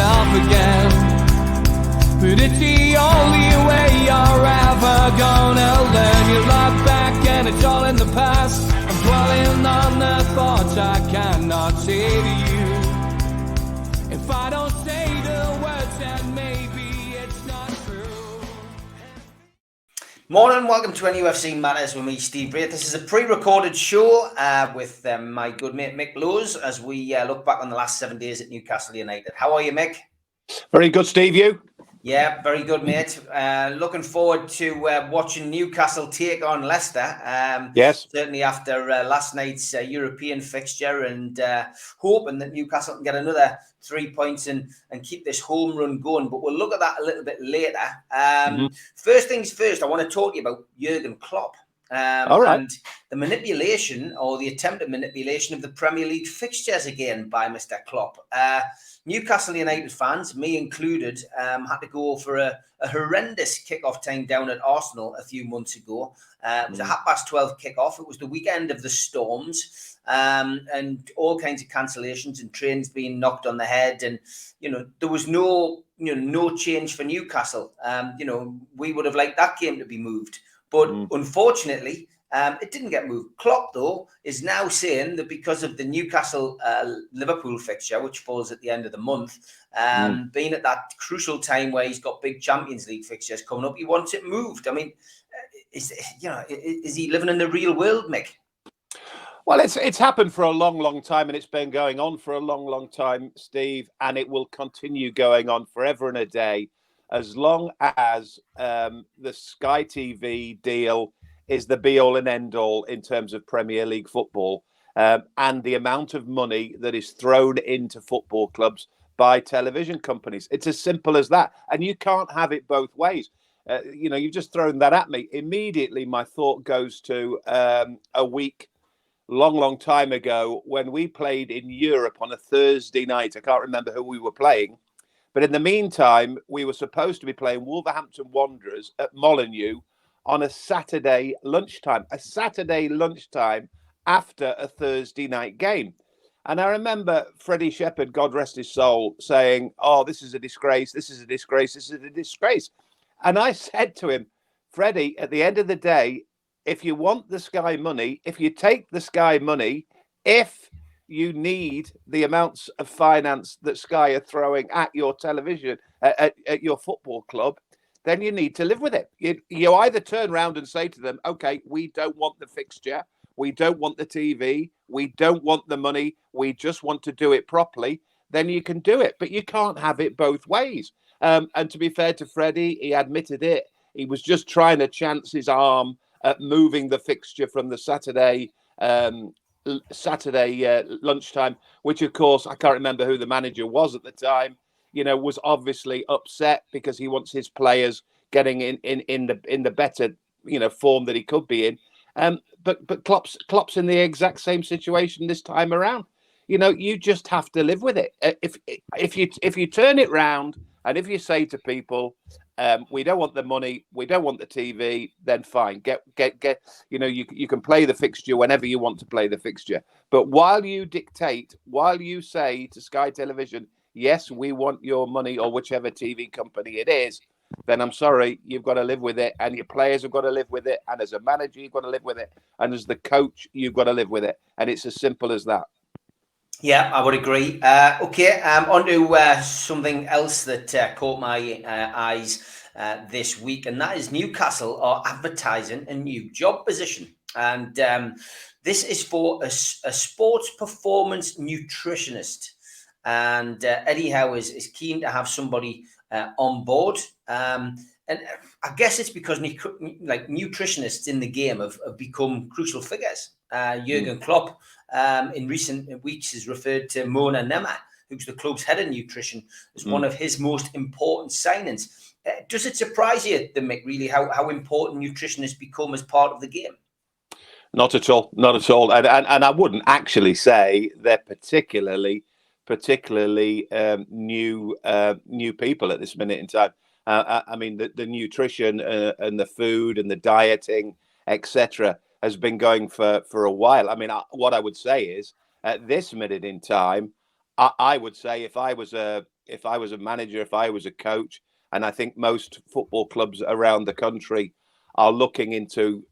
yourself again. But it's the only way you're ever gonna learn. You look back and it's all in the past. I'm dwelling on the thoughts I cannot say to you. If I don't say the words, then maybe it's not true. Morning, welcome to NUFC Matters with me, Steve Wraith. This is a pre-recorded show with my good mate Mick as we look back on the last 7 days at Newcastle United. How are you, Mick? Very good, Steve. You? Yeah, very good, mate. Looking forward to watching Newcastle take on Leicester. Yes. Certainly after last night's European fixture, and hoping that Newcastle can get another 3 points and keep this home run going. But we'll look at that a little bit later. First things first, I want to talk to you about Jurgen Klopp. All right. And the manipulation or the attempted manipulation of the Premier League fixtures again by Mr. Klopp. Newcastle United fans, me included, had to go for a horrendous kickoff time down at Arsenal a few months ago. It was a 12:30 kickoff. It was the weekend of the storms, and all kinds of cancellations and trains being knocked on the head. And there was no change for Newcastle. We would have liked that game to be moved. But unfortunately, it didn't get moved. Klopp, though, is now saying that because of the Newcastle-Liverpool fixture, which falls at the end of the month, being at that crucial time where he's got big Champions League fixtures coming up, he wants it moved. I mean, is he living in the real world, Mick? Well, it's happened for a long, long time, and it's been going on for a long, long time, Steve, and it will continue going on forever and a day, as long as the Sky TV deal is the be-all and end-all in terms of Premier League football, and the amount of money that is thrown into football clubs by television companies. It's as simple as that. And you can't have it both ways. You've just thrown that at me. Immediately, my thought goes to a week, long time ago, when we played in Europe on a Thursday night. I can't remember who we were playing. But in the meantime, we were supposed to be playing Wolverhampton Wanderers at Molineux on a Saturday lunchtime after a Thursday night game. And I remember Freddie Shepherd, God rest his soul, saying, "Oh, this is a disgrace, this is a disgrace, this is a disgrace." And I said to him, "Freddie, at the end of the day, if you want the Sky money, if you take the Sky money, if you need the amounts of finance that Sky are throwing at your television, at your football club, then you need to live with it. You either turn around and say to them, okay, we don't want the fixture, we don't want the TV, we don't want the money, we just want to do it properly, then you can do it. But you can't have it both ways." And to be fair to Freddie, he admitted it. He was just trying to chance his arm at moving the fixture from the Saturday lunchtime, which of course I can't remember who the manager was at the time, was obviously upset because he wants his players getting in the better form that he could be in. But Klopp's in the exact same situation this time around. You just have to live with it. If you turn it round and if you say to people, we don't want the money, we don't want the TV, then fine. Get. You can play the fixture whenever you want to play the fixture. But while you say to Sky Television, yes, we want your money, or whichever TV company it is, then I'm sorry, you've got to live with it, and your players have got to live with it, and as a manager, you've got to live with it, and as the coach, you've got to live with it, and it's as simple as that. Yeah, I would agree. On to something else that caught my eyes this week, and that is Newcastle are advertising a new job position. And this is for a sports performance nutritionist. And Eddie Howe is keen to have somebody on board. And I guess it's because nutritionists in the game have become crucial figures. Jurgen Klopp in recent weeks has referred to Mona Nemeth, who's the club's head of nutrition, as one of his most important signings. Does it surprise you, Mick, really, how important nutrition has become as part of the game? Not at all. And I wouldn't actually say they're particularly new people at this minute in time. I mean, the nutrition and the food and the dieting, etc., has been going for a while. I mean, what I would say is, at this minute in time, I would say if I was a if I was a manager, if I was a coach, and I think most football clubs around the country are looking into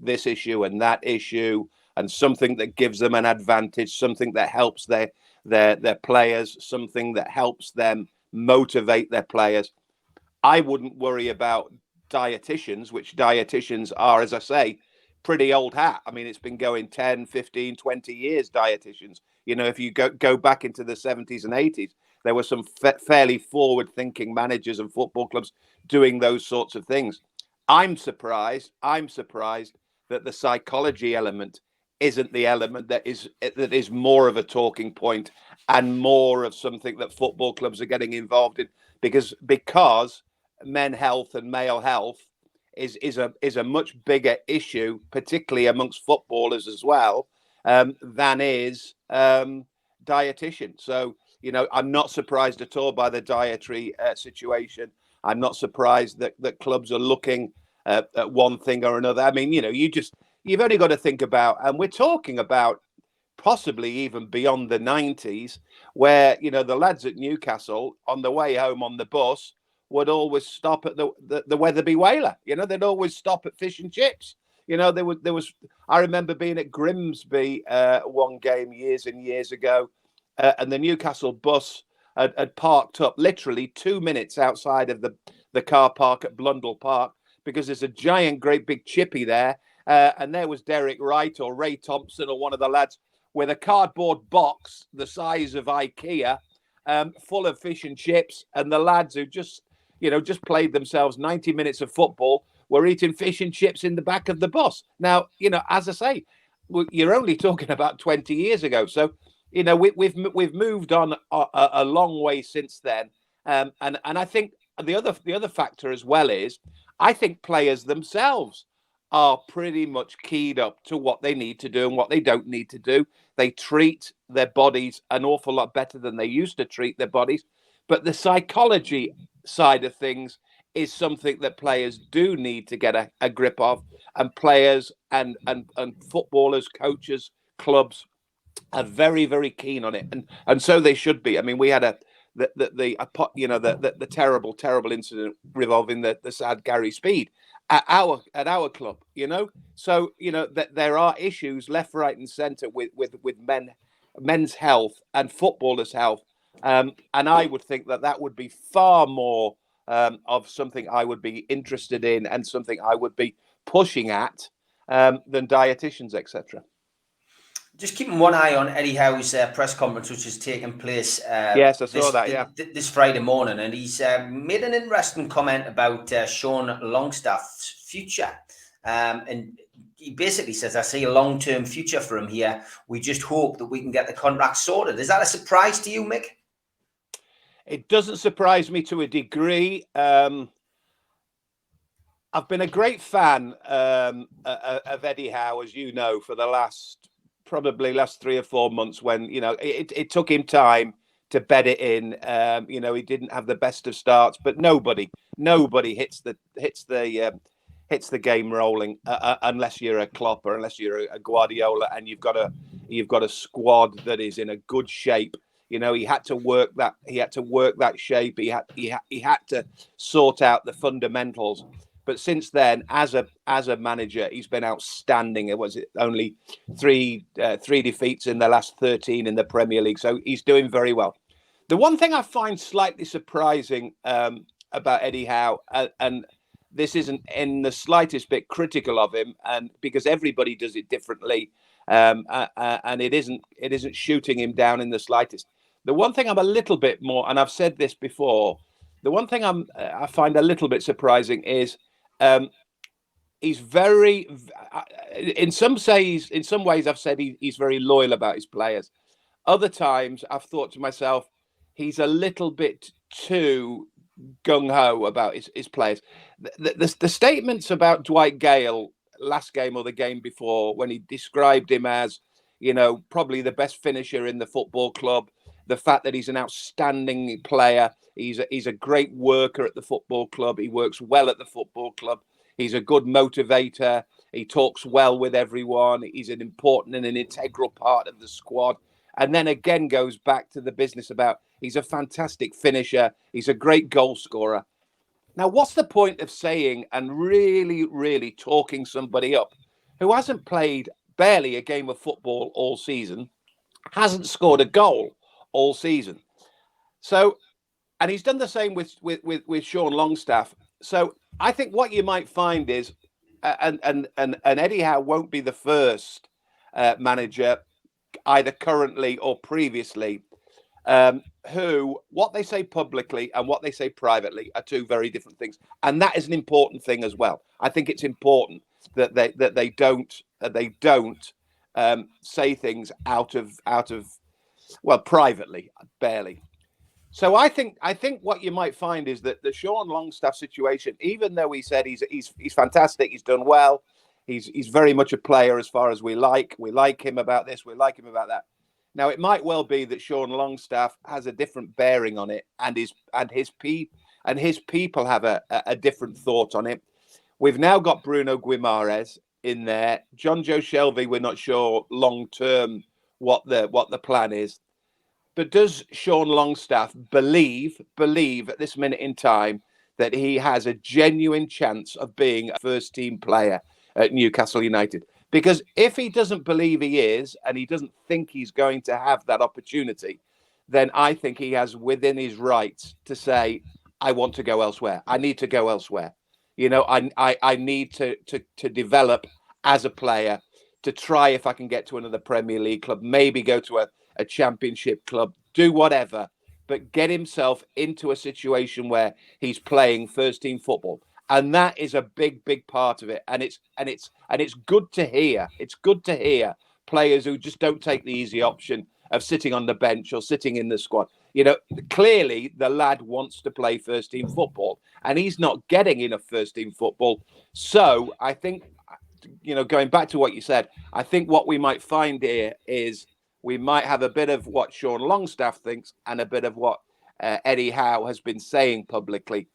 this issue and that issue, and something that gives them an advantage, something that helps their players, something that helps them motivate their players. I wouldn't worry about dietitians, which dietitians are, as I say, pretty old hat. I mean, it's been going 10, 15, 20 years, dietitians. You know, if you go back into the 70s and 80s, there were some fairly forward-thinking managers and football clubs doing those sorts of things. I'm surprised that the psychology element isn't the element that is more of a talking point and more of something that football clubs are getting involved in, because men health and male health is a much bigger issue, particularly amongst footballers as well, than is dietitian. So, you know, I'm not surprised at all by the dietary situation. I'm not surprised that clubs are looking at one thing or another. I mean, you know, you've only got to think about, and we're talking about possibly even beyond the 90s, where, you know, the lads at Newcastle on the way home on the bus would always stop at the Wetherby Whaler. You know, they'd always stop at fish and chips. You know, there was. I remember being at Grimsby one game years and years ago, and the Newcastle bus had parked up literally 2 minutes outside of the car park at Blundell Park, because there's a giant, great big chippy there, and there was Derek Wright or Ray Thompson or one of the lads with a cardboard box the size of IKEA, full of fish and chips, and the lads who just played themselves 90 minutes of football were eating fish and chips in the back of the bus. Now, you know, as I say, you're only talking about 20 years ago. So, you know, we've moved on a long way since then. And I think the other factor as well is, I think players themselves are pretty much keyed up to what they need to do and what they don't need to do. They treat their bodies an awful lot better than they used to treat their bodies. But the psychology side of things is something that players do need to get a grip of, and players and footballers, coaches, clubs are very, very keen on it, and so they should be. I mean, we had the terrible incident revolving the sad Gary Speed at our club. You know, so you know that there are issues left, right, and centre with men's health and footballers' health. And I would think that would be far more of something I would be interested in and something I would be pushing at than dietitians, etc. Just keeping one eye on Eddie Howe's press conference, which is taking place. Yes, I saw that. Yeah, this Friday morning, and he's made an interesting comment about Sean Longstaff's future, and he basically says, "I see a long-term future for him here. We just hope that we can get the contract sorted." Is that a surprise to you, Mick? It doesn't surprise me to a degree. I've been a great fan of Eddie Howe, as you know, for the last 3 or 4 months, when, you know, it took him time to bed it in. You know, he didn't have the best of starts, but nobody hits the game rolling unless you're a Klopp or unless you're a Guardiola, and you've got a squad that is in a good shape. You know, he had to work that shape. He had to sort out the fundamentals. But since then, as a manager, he's been outstanding. Was it only three defeats in the last 13 in the Premier League? So he's doing very well. The one thing I find slightly surprising about Eddie Howe, and this isn't in the slightest bit critical of him, and because everybody does it differently, and it isn't shooting him down in the slightest. The one thing I'm a little bit more, and I've said this before, the one thing I find a little bit surprising is he's very, in some ways I've said he's very loyal about his players. Other times I've thought to myself, he's a little bit too gung-ho about his players. The statements about Dwight Gale last game or the game before, when he described him as, you know, probably the best finisher in the football club, the fact that he's an outstanding player, he's a great worker at the football club, he works well at the football club, he's a good motivator, he talks well with everyone, he's an important and an integral part of the squad. And then again goes back to the business about He's a fantastic finisher. He's a great goal scorer. Now, what's the point of saying and really, really talking somebody up who hasn't played barely a game of football all season, hasn't scored a goal all season? So, and he's done the same with Sean Longstaff. So I think what you might find is, and Eddie Howe won't be the first manager, either currently or previously, who what they say publicly and what they say privately are two very different things, and that is an important thing as well. I think it's important that they don't say things out of well, privately, barely. So I think what you might find is that the Sean Longstaff situation, even though he said he's fantastic, he's done well, he's very much a player as far as we like him about this, we like him about that. Now it might well be that Sean Longstaff has a different bearing on it, and his people have a different thought on it. We've now got Bruno Guimaraes in there. John Joe Shelby, we're not sure long term what the plan is. But does Sean Longstaff believe at this minute in time that he has a genuine chance of being a first team player at Newcastle United? Because if he doesn't believe he is, and he doesn't think he's going to have that opportunity, then I think he has within his rights to say, I want to go elsewhere. I need to go elsewhere. You know, I need to develop as a player, to try if I can get to another Premier League club, maybe go to a Championship club, do whatever, but get himself into a situation where he's playing first team football. And that is a big part of it. And it's good to hear. It's good to hear players who just don't take the easy option of sitting on the bench or sitting in the squad. You know, clearly the lad wants to play first team football, and he's not getting enough first team football. So I think, you know, going back to what you said, I think what we might find here is we might have a bit of what Sean Longstaff thinks and a bit of what Eddie Howe has been saying publicly.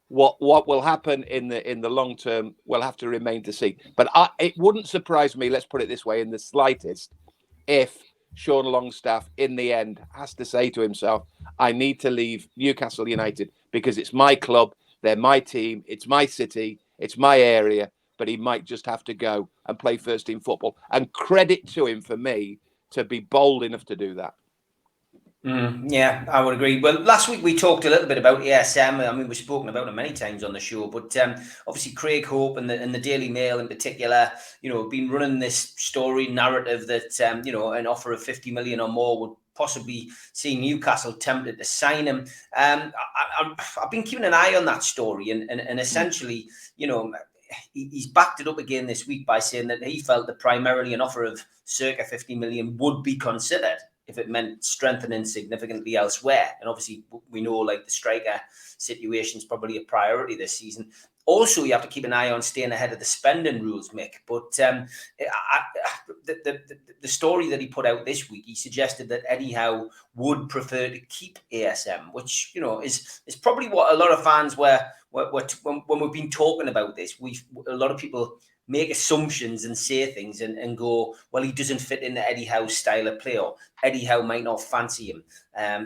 What will happen in the long term will have to remain to see. But it wouldn't surprise me, let's put it this way, in the slightest, if Sean Longstaff in the end has to say to himself, I need to leave Newcastle United because it's my club, they're my team, it's my city, it's my area. But he might just have to go and play first team football. And credit to him for me to be bold enough to do that. Yeah, I would agree. Well, last week we talked a little bit about ASM. I mean, we've spoken about it many times on the show, but obviously Craig Hope and the Daily Mail in particular, you know, have been running this story narrative that, you know, an offer of 50 million or more would possibly see Newcastle tempted to sign him. I've been keeping an eye on that story, and essentially, you know, he's backed it up again this week by saying that he felt that primarily an offer of circa 50 million would be considered if it meant strengthening significantly elsewhere. And obviously we know like the striker situation is probably a priority this season. Also, you have to keep an eye on staying ahead of the spending rules, Mick. But the story that he put out this week, he suggested that Eddie Howe would prefer to keep ASM, which, you know, is probably what a lot of fans were when we've been talking about this. A lot of people make assumptions and say things and go, well, he doesn't fit in the Eddie Howe style of play, or Eddie Howe might not fancy him.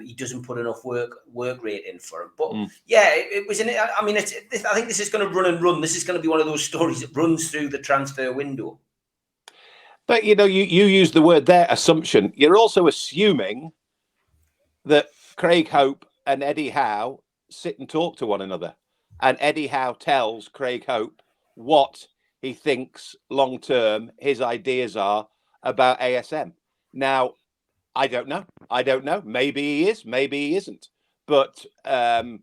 He doesn't put enough work rate in for him. But yeah, it was. I mean, I think this is going to run and run. This is going to be one of those stories that runs through the transfer window. But you know, you use the word there, assumption. You're also assuming that Craig Hope and Eddie Howe sit and talk to one another, and Eddie Howe tells Craig Hope what he thinks long term his ideas are about ASM. Now, I don't know. Maybe he is, maybe he isn't. But on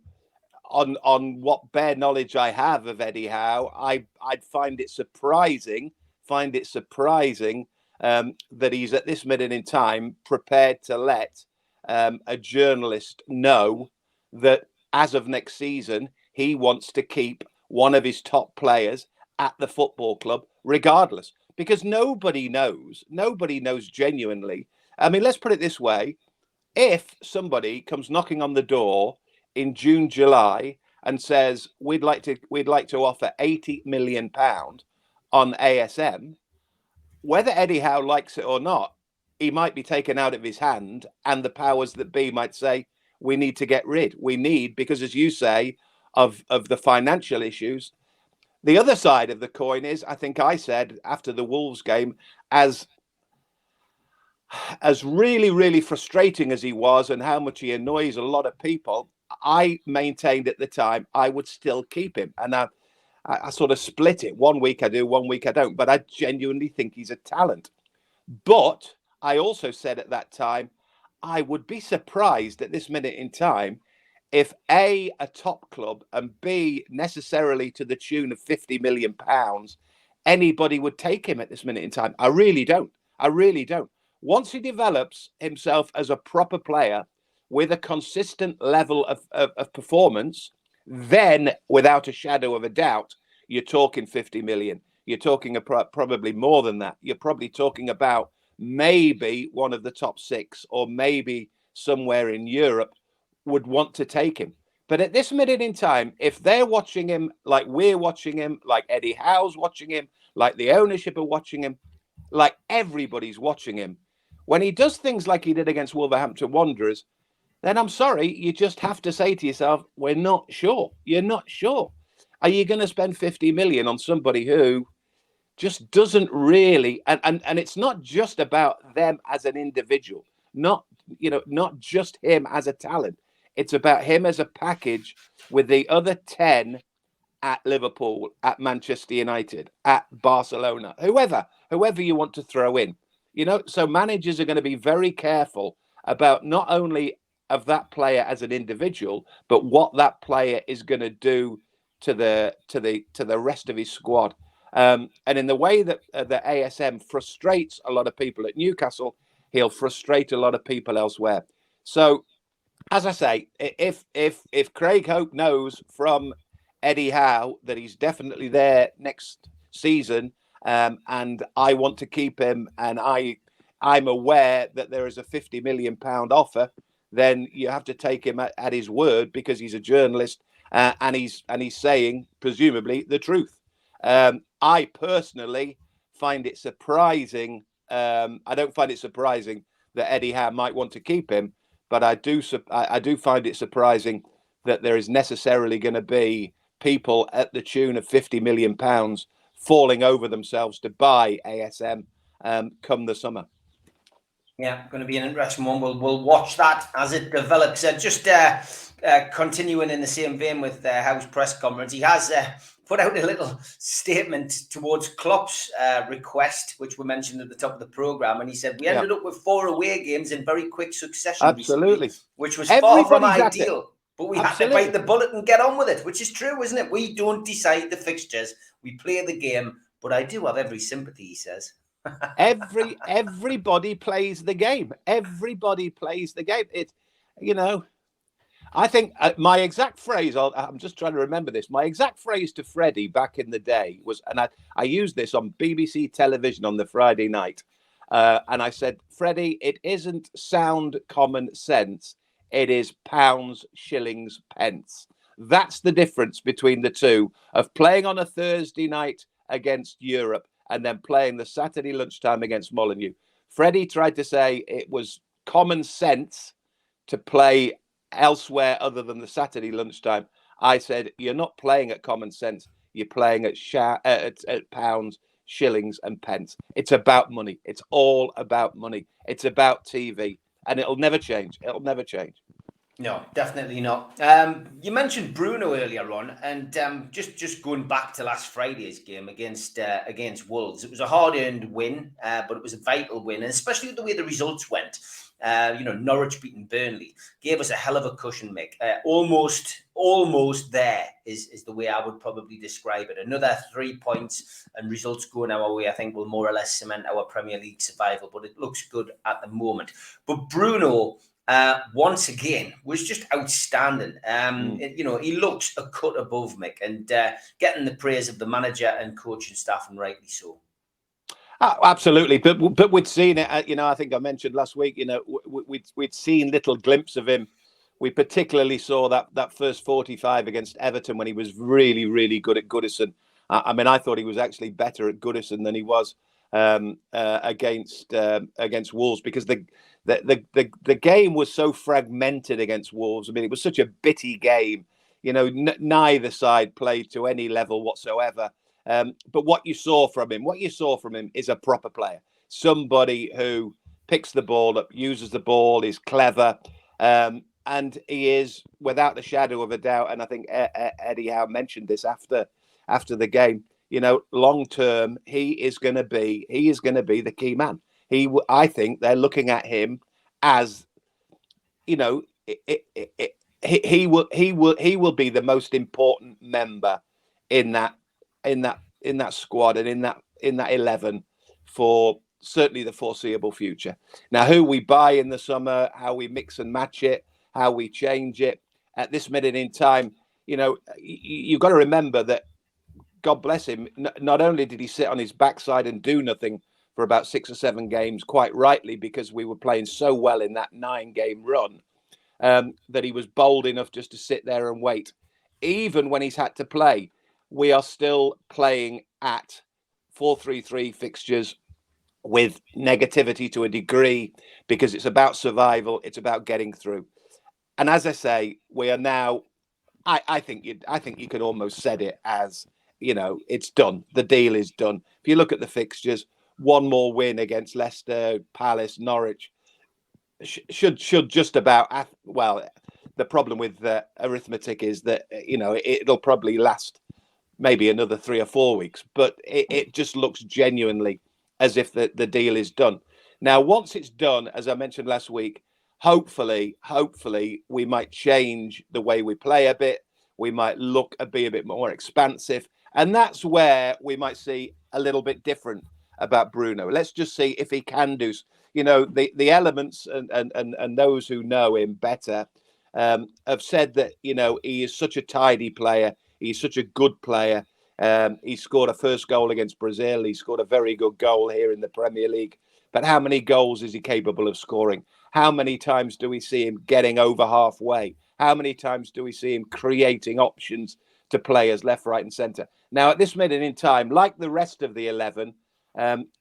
what bare knowledge I have of Eddie Howe, I'd find it surprising that he's at this minute in time prepared to let a journalist know that as of next season he wants to keep one of his top players at the football club regardless, because nobody knows genuinely. I mean, let's put it this way: if somebody comes knocking on the door in June, July and says we'd like to offer £80 million on ASM, whether Eddie Howe likes it or not, he might be taken out of his hand, and the powers that be might say, we need to get rid. We need, because as you say, of the financial issues. The other side of the coin is, I think I said after the Wolves game, as really, really frustrating as he was and how much he annoys a lot of people, I maintained at the time I would still keep him. And I sort of split it. 1 week I do, 1 week I don't. But I genuinely think he's a talent. But I also said at that time, I would be surprised at this minute in time if A, a top club, and B, necessarily to the tune of £50 million, anybody would take him at this minute in time. I really don't. I really don't. Once he develops himself as a proper player with a consistent level of performance, then without a shadow of a doubt, you're talking 50 million. You're talking probably more than that. You're probably talking about maybe one of the top six, or maybe somewhere in Europe would want to take him. But at this minute in time, if they're watching him like we're watching him, like Eddie Howe's watching him, like the ownership are watching him, like everybody's watching him, when he does things like he did against Wolverhampton Wanderers, then I'm sorry, you just have to say to yourself, we're not sure. You're not sure. Are you going to spend 50 million on somebody who just doesn't really, and it's not just about them as an individual, not just him as a talent. It's about him as a package with the other 10 at Liverpool, at Manchester United, at Barcelona, whoever you want to throw in. So managers are going to be very careful about not only of that player as an individual, but what that player is going to do to the rest of his squad. And in the way that the ASM frustrates a lot of people at Newcastle, he'll frustrate a lot of people elsewhere. So, as I say, if Craig Hope knows from Eddie Howe that he's definitely there next season, and I want to keep him, and I'm aware that there is a £50 million offer, then you have to take him at his word, because he's a journalist, and he's saying presumably the truth. I personally find it surprising. I don't find it surprising that Eddie Howe might want to keep him, but I do find it surprising that there is necessarily going to be people at the tune of £50 million falling over themselves to buy ASM come the summer. Yeah, going to be an interesting one. We'll watch that as it develops. Just continuing in the same vein with Howe's press conference, he has put out a little statement towards Klopp's request, which we mentioned at the top of the programme. And he said, we ended up with 4 away games in very quick succession. Absolutely. Recently, which was far from ideal. But we had to bite the bullet and get on with it, which is true, isn't it? We don't decide the fixtures. We play the game. But I do have every sympathy, he says. Everybody plays the game. Everybody plays the game. It's, I think my exact phrase, I'm just trying to remember this. My exact phrase to Freddie back in the day was, and I used this on BBC television on the Friday night. And I said, Freddie, it isn't sound common sense. It is pounds, shillings, pence. That's the difference between the two, of playing on a Thursday night against Europe and then playing the Saturday lunchtime against Molineux. Freddie tried to say it was common sense to play elsewhere other than the Saturday lunchtime. I said, you're not playing at common sense. You're playing at pounds, shillings and pence. It's about money. It's all about money. It's about TV. And it'll never change. It'll never change. No, definitely not. You mentioned Bruno earlier on, and just going back to last Friday's game against Wolves, it was a hard-earned win, but it was a vital win, and especially the way the results went. Norwich beating Burnley gave us a hell of a cushion, Mick. Almost there is the way I would probably describe it. Another 3 points and results going our way, I think, will more or less cement our Premier League survival, but it looks good at the moment. But Bruno, once again, was just outstanding. He looks a cut above, Mick, and getting the praise of the manager and coaching staff, and rightly so. Absolutely, but we'd seen it. I think I mentioned last week. We'd seen little glimpse of him. We particularly saw that first 45 against Everton when he was really, really good at Goodison. I thought he was actually better at Goodison than he was against Wolves, because The game was so fragmented against Wolves. I mean, it was such a bitty game. Neither side played to any level whatsoever. But what you saw from him is a proper player, somebody who picks the ball up, uses the ball, is clever, and he is, without the shadow of a doubt. And I think Eddie Howe mentioned this after the game. Long term, he is going to be the key man. I think they're looking at him as, he will be the most important member in that squad and in that 11 for certainly the foreseeable future. Now, who we buy in the summer, how we mix and match it, how we change it at this minute in time, you've got to remember that, God bless him, not only did he sit on his backside and do nothing for about 6 or 7 games, quite rightly, because we were playing so well in that 9-game run, that he was bold enough just to sit there and wait. Even when he's had to play, we are still playing at 4-3-3 fixtures with negativity to a degree, because it's about survival, it's about getting through. And as I say, we are now, I think you could almost said it as, it's done. The deal is done. If you look at the fixtures, one more win against Leicester, Palace, Norwich should just about. Well, the problem with arithmetic is that it'll probably last maybe another 3 or 4 weeks, but it just looks genuinely as if the deal is done. Now, once it's done, as I mentioned last week, hopefully we might change the way we play a bit. We might be a bit more expansive, and that's where we might see a little bit different about Bruno. Let's just see if he can do. The elements and those who know him better have said that he is such a tidy player. He's such a good player. He scored a first goal against Brazil. He scored a very good goal here in the Premier League. But how many goals is he capable of scoring? How many times do we see him getting over halfway? How many times do we see him creating options to players left, right, and centre? Now, at this minute in time, like the rest of the 11,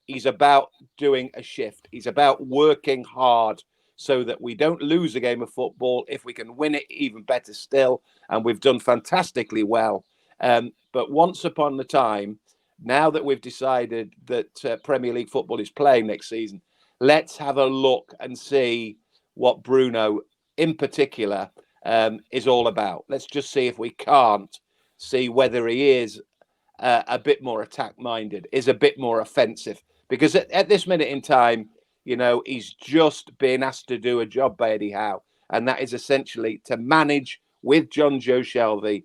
he's about doing a shift. He's about working hard so that we don't lose a game of football. If we can win it, even better still. And we've done fantastically well. But once upon a time, now that we've decided that Premier League football is playing next season, let's have a look and see what Bruno in particular is all about. Let's just see if we can't see whether he is a bit more attack-minded, is a bit more offensive. Because at this minute in time, he's just been asked to do a job by Eddie Howe. And that is essentially to manage with John Joe Shelvey,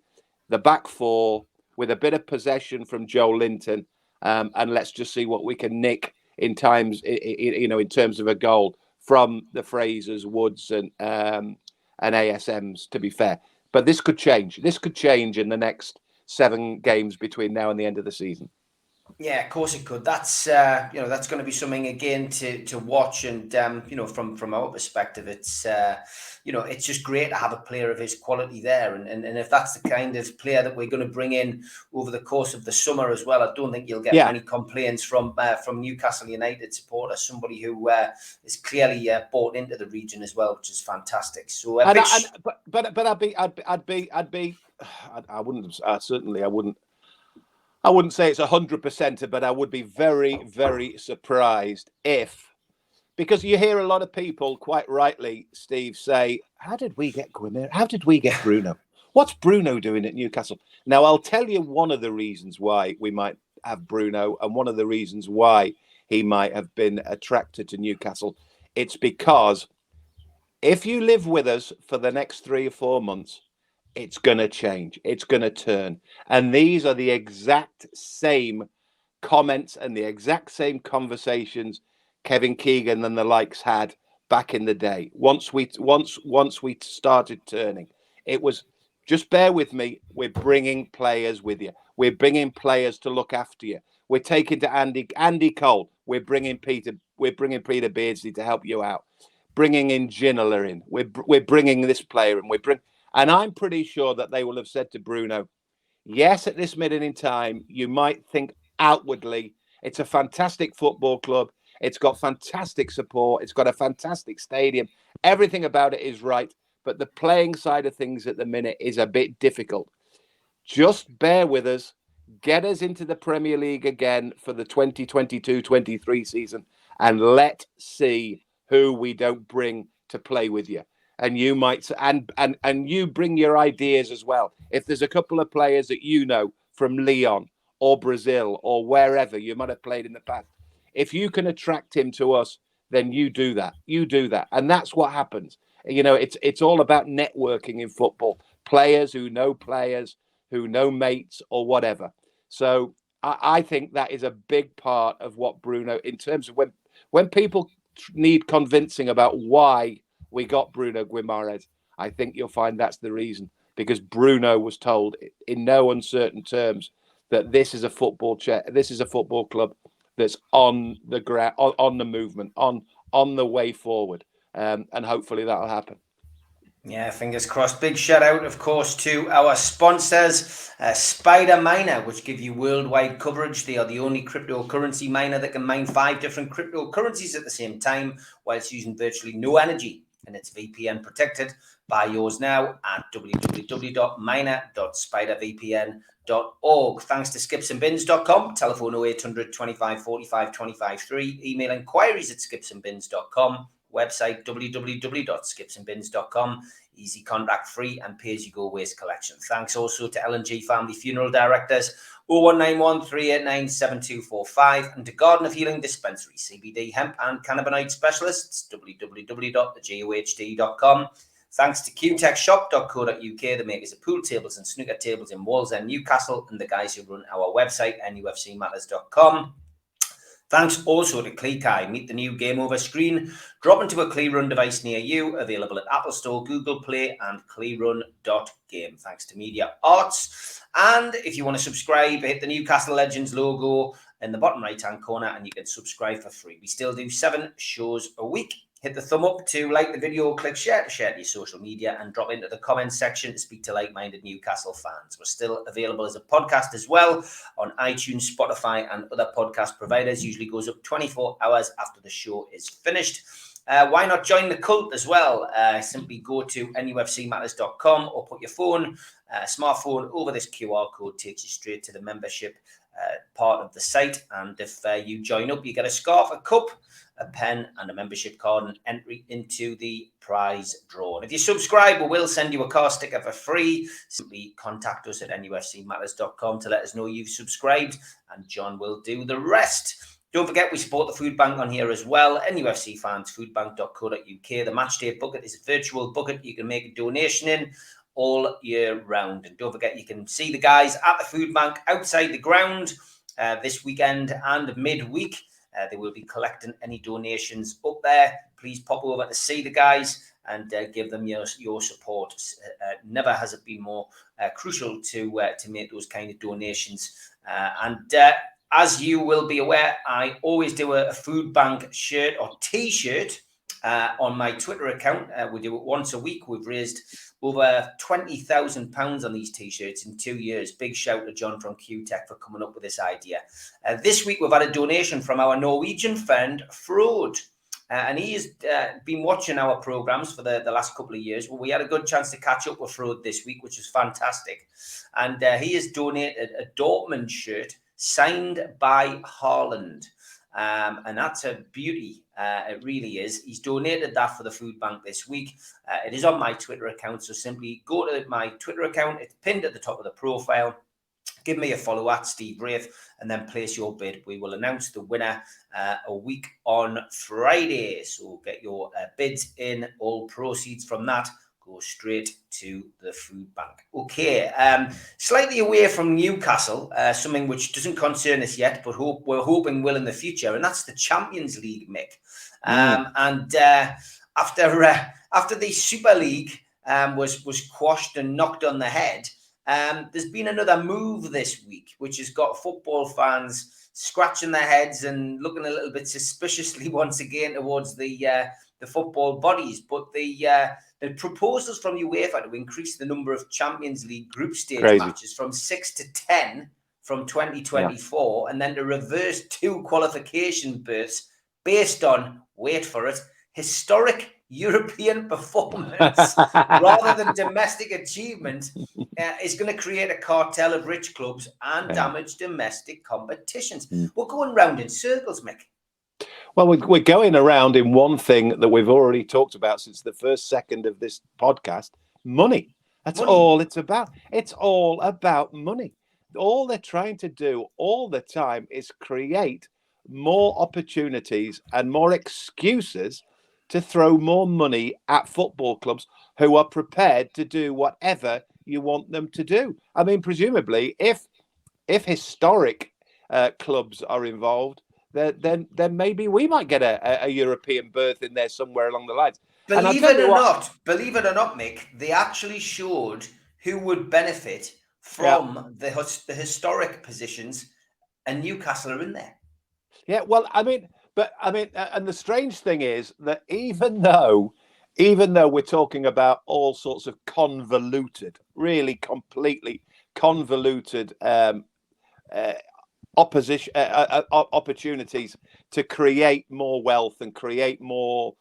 the back four, with a bit of possession from Joe Linton. And let's just see what we can nick in terms of a goal from the Frasers, Woods and ASMs, to be fair. But this could change. This could change in the next 7 games between now and the end of the season. Yeah, of course it could. That's that's going to be something again to watch, and from our perspective, it's it's just great to have a player of his quality there, and if that's the kind of player that we're going to bring in over the course of the summer as well, I don't think you'll get many complaints from Newcastle United supporters. Somebody who is clearly bought into the region as well, which is fantastic. So, I wouldn't say it's 100%, but I would be very, very surprised if, because you hear a lot of people quite rightly, Steve, say, how did we get Gwyneth? How did we get Bruno? What's Bruno doing at Newcastle? Now, I'll tell you one of the reasons why we might have Bruno, and one of the reasons why he might have been attracted to Newcastle. It's because if you live with us for the next 3 or 4 months, it's going to change. It's going to turn. And these are the exact same comments and the exact same conversations Kevin Keegan and the likes had back in the day. Once we started turning, it was, just bear with me. We're bringing players with you. We're bringing players to look after you. We're taking to Andy Cole. We're bringing Peter Beardsley to help you out. Bringing in Ginola in. We're bringing this player in. And I'm pretty sure that they will have said to Bruno, yes, at this minute in time, you might think outwardly it's a fantastic football club. It's got fantastic support. It's got a fantastic stadium. Everything about it is right. But the playing side of things at the minute is a bit difficult. Just bear with us. Get us into the Premier League again for the 2022-23 season, and let's see who we don't bring to play with you. And you might, and you bring your ideas as well. If there's a couple of players that you know from Lyon or Brazil or wherever you might have played in the past, if you can attract him to us, then you do that. You do that, and that's what happens. You know, it's all about networking in football. Players who know mates or whatever. So I think that is a big part of what Bruno, in terms of when people need convincing about why we got Bruno Guimaraes, I think you'll find that's the reason, because Bruno was told in no uncertain terms that this is a football club that's on the ground, on the movement, on the way forward. And hopefully that'll happen. Yeah, fingers crossed. Big shout out, of course, to our sponsors, Spider Miner, which give you worldwide coverage. They are the only cryptocurrency miner that can mine 5 different cryptocurrencies at the same time whilst using virtually no energy. And it's VPN protected. Buy yours now at www.miner.spidervpn.org. Thanks to skipsandbins.com. Telephone 0800 25 45 25 3. Email inquiries at skipsandbins.com. Website www.skipsandbins.com. Easy, contract free, and pay-as-you-go waste collection. Thanks also to L&G Family Funeral Directors, 0191 389 7245, and to Garden of Healing Dispensary, CBD, hemp, and cannabinoid specialists, www.thegohd.com. Thanks to qtechshop.co.uk, the makers of pool tables and snooker tables in Wallsend, Newcastle, and the guys who run our website, NUFCmatters.com. Thanks also to CleeKai. Meet the new Game Over screen. Drop into a CleeRun device near you. Available at Apple Store, Google Play, and clearun.game. Thanks to Media Arts. And if you want to subscribe, hit the Newcastle Legends logo in the bottom right-hand corner, and you can subscribe for free. We still do 7 shows a week. Hit the thumb up to like the video, click share to share to your social media, and drop into the comments section to speak to like-minded Newcastle fans. We're still available as a podcast as well on iTunes, Spotify, and other podcast providers. Usually goes up 24 hours after the show is finished. Why not join the cult as well? Simply go to NUFCmatters.com or put your smartphone over this QR code, takes you straight to the membership part of the site. And if you join up, you get a scarf, a cup, a pen, and a membership card, and entry into the prize draw. And if you subscribe, we will send you a car sticker for free. Simply contact us at NUFCmatters.com to let us know you've subscribed, and John will do the rest. Don't forget, we support the food bank on here as well. NUFC fans, foodbank.co.uk. The matchday bucket is a virtual bucket you can make a donation in all year round. And don't forget, you can see the guys at the food bank outside the ground this weekend and midweek. They will be collecting any donations up there. Please pop over to see the guys and give them your support. Never has it been more crucial to make those kind of donations. As you will be aware, I always do a food bank shirt or T-shirt on my Twitter account. We do it once a week. We've raised over £20,000 on these T-shirts in 2 years. Big shout to John from QTech for coming up with this idea. This week, we've had a donation from our Norwegian friend, Frode. And he has been watching our programs for the last couple of years. Well, we had a good chance to catch up with Frode this week, which was fantastic. And he has donated a Dortmund shirt signed by Haaland. And that's a beauty. It really is. He's donated that for the food bank this week. It is on my Twitter account. So simply go to my Twitter account. It's pinned at the top of the profile. Give me a follow at Steve Wraith and then place your bid. We will announce the winner a week on Friday. So get your bids in. All proceeds from that go straight to the food bank. Okay, slightly away from Newcastle, something which doesn't concern us yet, but we're hoping will in the future, and that's the Champions League, Mick. And after the Super League was quashed and knocked on the head, there's been another move this week, which has got football fans scratching their heads and looking a little bit suspiciously once again towards the football bodies. But the proposals from UEFA to increase the number of Champions League group stage matches from 6 to 10 from 2024, and then to reverse 2 qualification berths based on, wait for it, historic European performance rather than domestic achievement, is going to create a cartel of rich clubs and damage domestic competitions. We're going round in circles, Mick. Well, we're going around in one thing that we've already talked about since the first second of this podcast: money. That's all it's about. It's all about money. All they're trying to do all the time is create more opportunities and more excuses to throw more money at football clubs who are prepared to do whatever you want them to do. I mean, presumably, if historic clubs are involved, then maybe we might get a European berth in there somewhere along the lines. Believe it or not, Mick, they actually showed who would benefit from the historic positions, and Newcastle are in there. Yeah, well, I mean, and the strange thing is that even though we're talking about all sorts of convoluted, really completely convoluted opportunities to create more wealth and create more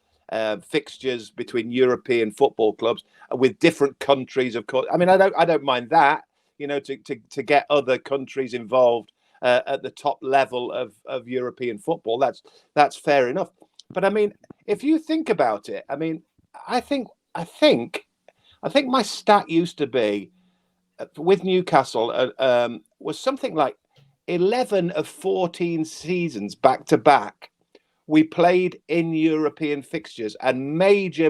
fixtures between European football clubs with different countries, of course. I mean, I don't mind that, to get other countries involved at the top level of European football. That's fair enough. But I mean, if you think about it, I mean, I think my stat used to be with Newcastle was something like 11 of 14 seasons back to back. We played in European fixtures and major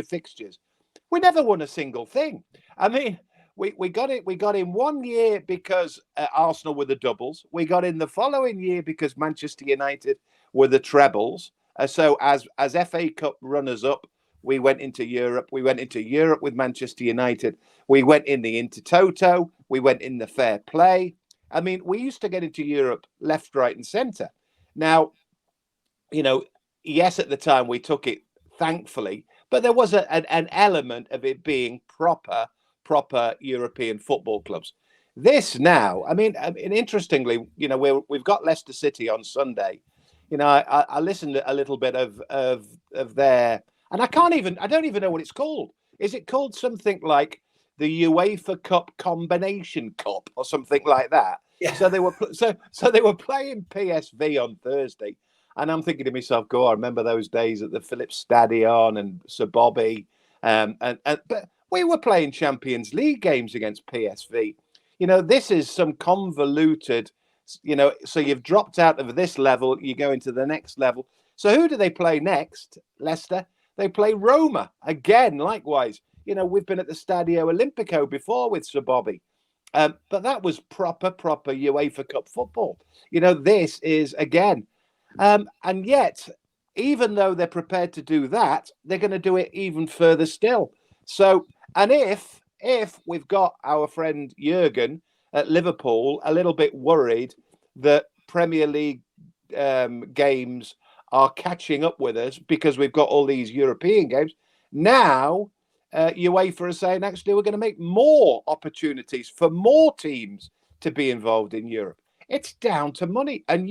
fixtures. We never won a single thing. I mean, we got it. We got in one year because Arsenal were the doubles. We got in the following year because Manchester United were the trebles. So as FA Cup runners-up, we went into Europe. We went into Europe with Manchester United. We went in the Intertoto. We went in the Fair Play. I mean, we used to get into Europe left, right, and centre. Now, yes, at the time we took it, thankfully, but there was an element of it being proper European football clubs. This now, I mean, interestingly, we've got Leicester City on Sunday. I listened a little bit of their, and I don't even know what it's called. Is it called something like the UEFA Cup Combination Cup or something like that? Yeah. So they were playing PSV on Thursday, and I'm thinking to myself, I remember those days at the Philips Stadion and Sir Bobby, but we were playing Champions League games against PSV. This is some convoluted, so you've dropped out of this level, you go into the next level. So who do they play next? Leicester. They play Roma again, likewise. We've been at the Stadio Olimpico before with Sir Bobby. But that was proper UEFA Cup football. This is again. And yet, even though they're prepared to do that, they're going to do it even further still. So, and if we've got our friend Jurgen at Liverpool a little bit worried that Premier League games are catching up with us because we've got all these European games, now UEFA is saying, actually, we're going to make more opportunities for more teams to be involved in Europe. It's down to money. And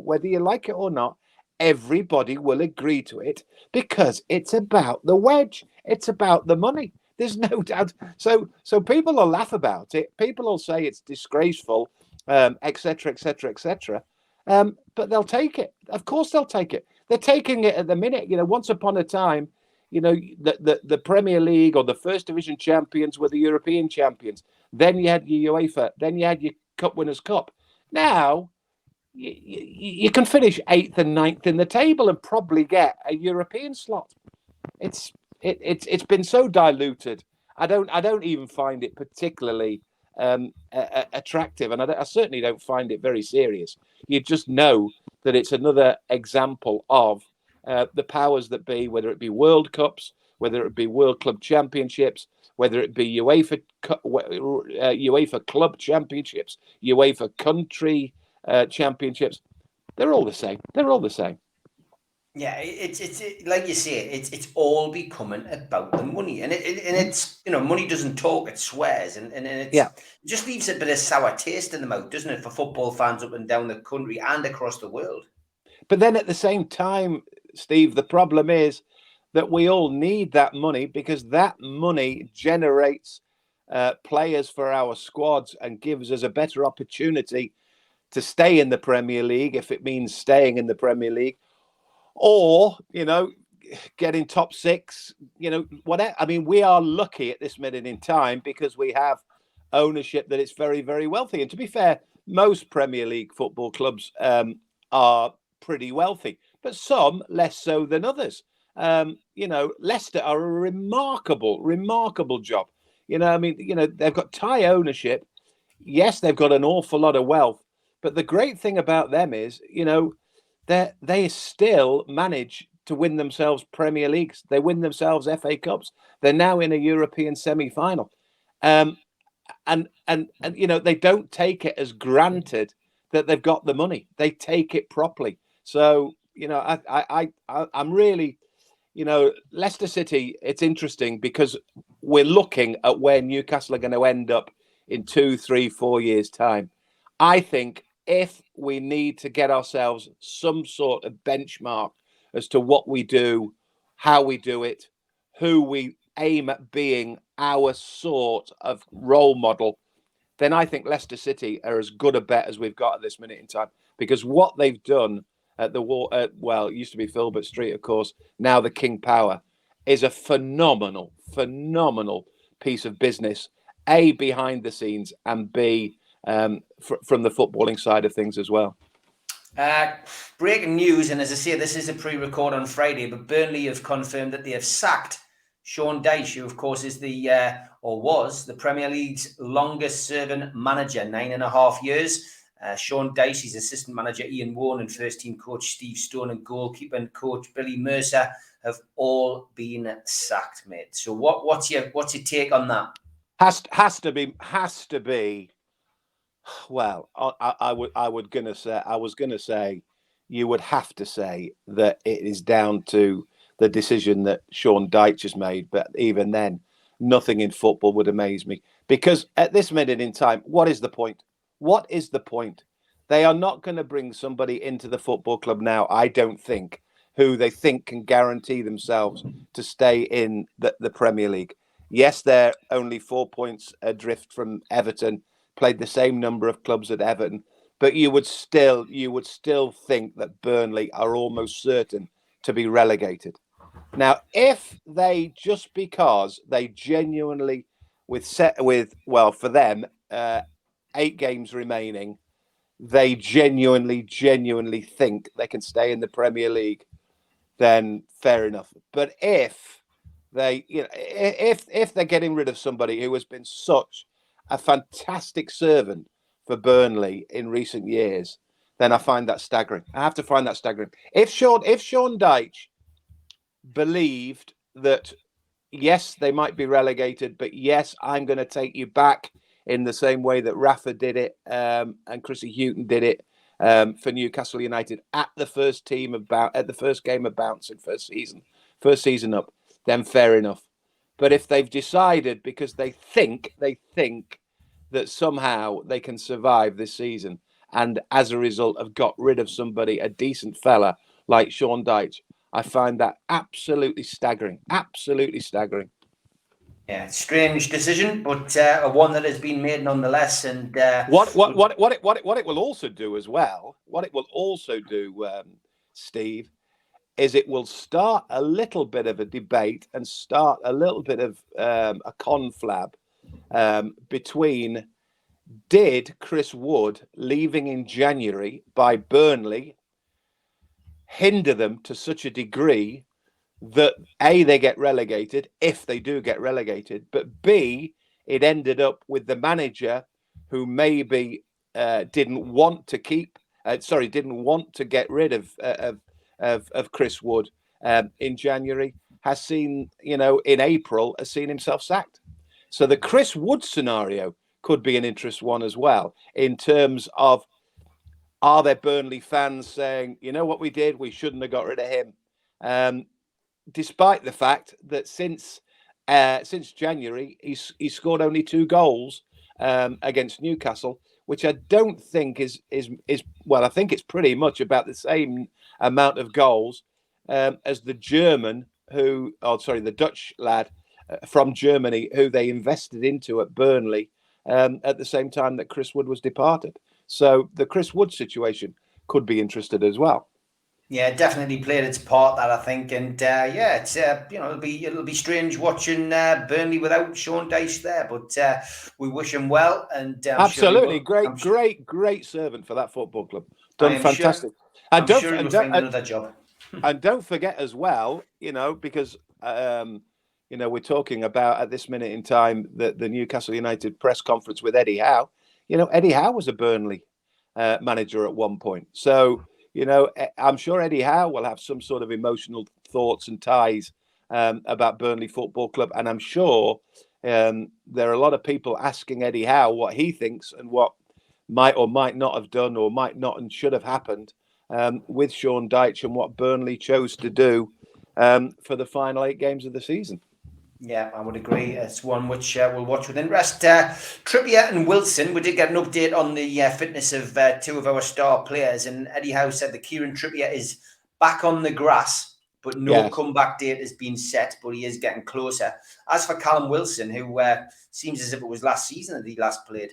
whether you like it or not, everybody will agree to it because it's about the wedge. It's about the money. There's no doubt. So people will laugh about it. People will say it's disgraceful, etc., etc., etc. But they'll take it. Of course, they'll take it. They're taking it at the minute. Once upon a time, the Premier League or the First Division champions were the European champions. Then you had your UEFA. Then you had your Cup Winners' Cup. Now you can finish 8th and 9th in the table and probably get a European slot. It's been so diluted. I don't even find it particularly attractive, and I certainly don't find it very serious. You just know that it's another example of the powers that be, whether it be World Cups, whether it be World Club Championships, whether it be UEFA Club Championships, UEFA Country Championships. They're all the same. Yeah, it's like you say, it's all becoming about the money, and it's money doesn't talk, it swears, and it just leaves a bit of sour taste in the mouth, doesn't it, for football fans up and down the country and across the world. But then at the same time, Steve, the problem is that we all need that money, because that money generates players for our squads and gives us a better opportunity to stay in the Premier League, if it means staying in the Premier League, or, getting top six, whatever. I mean, we are lucky at this minute in time because we have ownership that is very, very wealthy. And to be fair, most Premier League football clubs are pretty wealthy, but some less so than others. Leicester are a remarkable job. They've got Thai ownership. Yes, they've got an awful lot of wealth, but the great thing about them is, they still manage to win themselves Premier Leagues. They win themselves FA Cups. They're now in a European semi-final. And they don't take it as granted that they've got the money. They take it properly. So, I'm really, Leicester City, it's interesting because we're looking at where Newcastle are going to end up in 2, 3, 4 years' time. I think if we need to get ourselves some sort of benchmark as to what we do, how we do it, who we aim at being our sort of role model, then I think Leicester City are as good a bet as we've got at this minute in time, because what they've done at it used to be Filbert Street, of course, now the King Power, is a phenomenal piece of business, A, behind the scenes, and B, from the footballing side of things as well. Breaking news, and as I say, this is a pre-record on Friday, but Burnley have confirmed that they have sacked Sean Dyche, who of course is was the Premier League's longest-serving manager, 9.5 years. Sean Dyche, his assistant manager Ian Warren, and first-team coach Steve Stone, and goalkeeper and coach Billy Mercer have all been sacked, mate. So what's your take on that? Has to be. Well, I was gonna say you would have to say that it is down to the decision that Sean Dyche has made, but even then, nothing in football would amaze me, because at this minute in time, what is the point? What is the point? They are not going to bring somebody into the football club now, I don't think, who they think can guarantee themselves to stay in the Premier League. Yes, they're only 4 points adrift from Everton, played the same number of clubs at Everton, but you would still think that Burnley are almost certain to be relegated. Now, if they, just because they genuinely, for them, 8 games remaining, they genuinely think they can stay in the Premier League, then fair enough. But if they're getting rid of somebody who has been such a fantastic servant for Burnley in recent years, then I find that staggering. I have to find that staggering. If Sean Dyche believed that, yes, they might be relegated, but yes, I'm going to take you back in the same way that Rafa did it, and Chrissy Hughton did it for Newcastle United at the first game of bouncing, first season up, then fair enough. But if they've decided, because they think that somehow they can survive this season, and as a result have got rid of somebody, a decent fella like Sean Dyche, I find that absolutely staggering. Absolutely staggering. Yeah, strange decision, but one that has been made nonetheless. And what it will also do as well, Steve, is it will start a little bit of a debate and start a little bit of a conflab between, did Chris Wood leaving in January by Burnley hinder them to such a degree that A, they get relegated, if they do get relegated, but B, it ended up with the manager who maybe didn't want to get rid of Chris Wood in January, has seen, in April, has seen himself sacked. So the Chris Wood scenario could be an interesting one as well, in terms of, are there Burnley fans saying, you know what we did, we shouldn't have got rid of him, despite the fact that since January he scored only 2 goals against Newcastle, which I don't think is well. I think it's pretty much about the same amount of goals as the the Dutch lad from Germany who they invested into at Burnley at the same time that Chris Wood was departed. So the Chris Wood situation could be interested as well. Yeah, definitely played its part, that I think, and it's it'll be strange watching Burnley without Sean Dyche there, but we wish him well, and absolutely great servant for that football club, done fantastic. I'm sure he'll find another job. And don't forget as well, because we're talking about at this minute in time the Newcastle United press conference with Eddie Howe. Eddie Howe was a Burnley manager at one point, so. I'm sure Eddie Howe will have some sort of emotional thoughts and ties about Burnley Football Club. And I'm sure there are a lot of people asking Eddie Howe what he thinks and what might or might not have done or might not and should have happened with Sean Dyche and what Burnley chose to do for the final 8 games of the season. Yeah, I would agree. It's one which we'll watch with interest. Trippier and Wilson, we did get an update on the fitness of 2 of our star players, and Eddie Howe said that Kieran Trippier is back on the grass, but no comeback date has been set, but he is getting closer. As for Callum Wilson, who seems as if it was last season that he last played,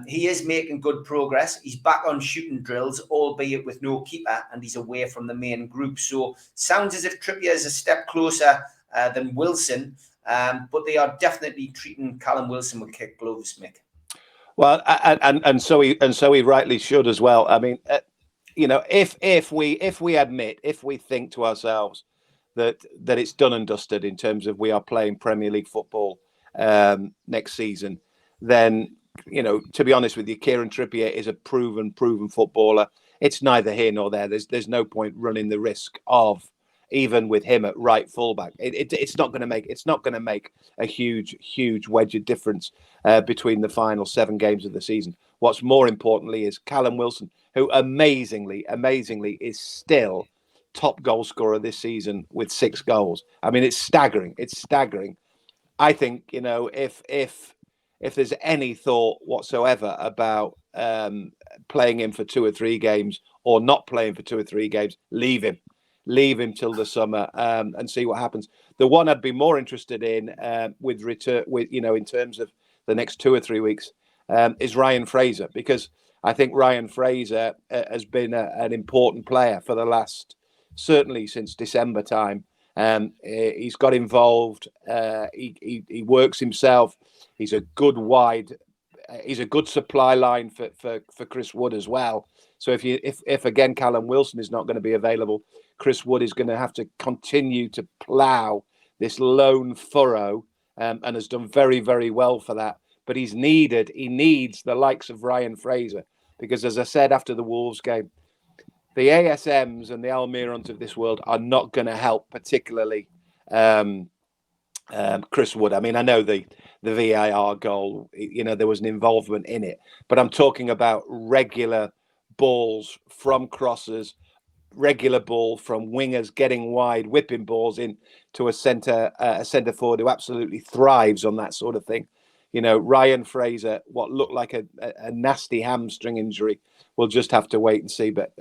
he is making good progress. He's back on shooting drills, albeit with no keeper, and he's away from the main group. So sounds as if Trippier is a step closer than Wilson, but they are definitely treating Callum Wilson with kid gloves, Mick. Well, and so he rightly should as well. I mean, if we think to ourselves that it's done and dusted in terms of we are playing Premier League football next season, then to be honest with you, Kieran Trippier is a proven footballer. It's neither here nor there. There's no point running the risk of. Even with him at right fullback, it's not going to make a huge wedge of difference between the final 7 games of the season. What's more importantly is Callum Wilson, who amazingly is still top goal scorer this season with 6 goals. I mean, it's staggering. I think if there's any thought whatsoever about playing him for 2 or 3 games or not playing for 2 or 3 games, leave him till the summer and see what happens. The one I'd be more interested in in terms of the next 2 or 3 weeks is Ryan Fraser, because I think Ryan Fraser has been an important player for the last, certainly since December time. He's got involved. He works himself. He's a good supply line for Chris Wood as well. So if again Callum Wilson is not going to be available, Chris Wood is going to have to continue to plough this lone furrow and has done very, very well for that. But he needs the likes of Ryan Fraser, because as I said after the Wolves game, the ASMs and the Almirons of this world are not going to help particularly Chris Wood. I mean, I know the VAR goal, there was an involvement in it, but I'm talking about regular balls from crosses, regular ball from wingers getting wide, whipping balls in to a centre forward who absolutely thrives on that sort of thing. Ryan Fraser, what looked like a nasty hamstring injury, we'll just have to wait and see. But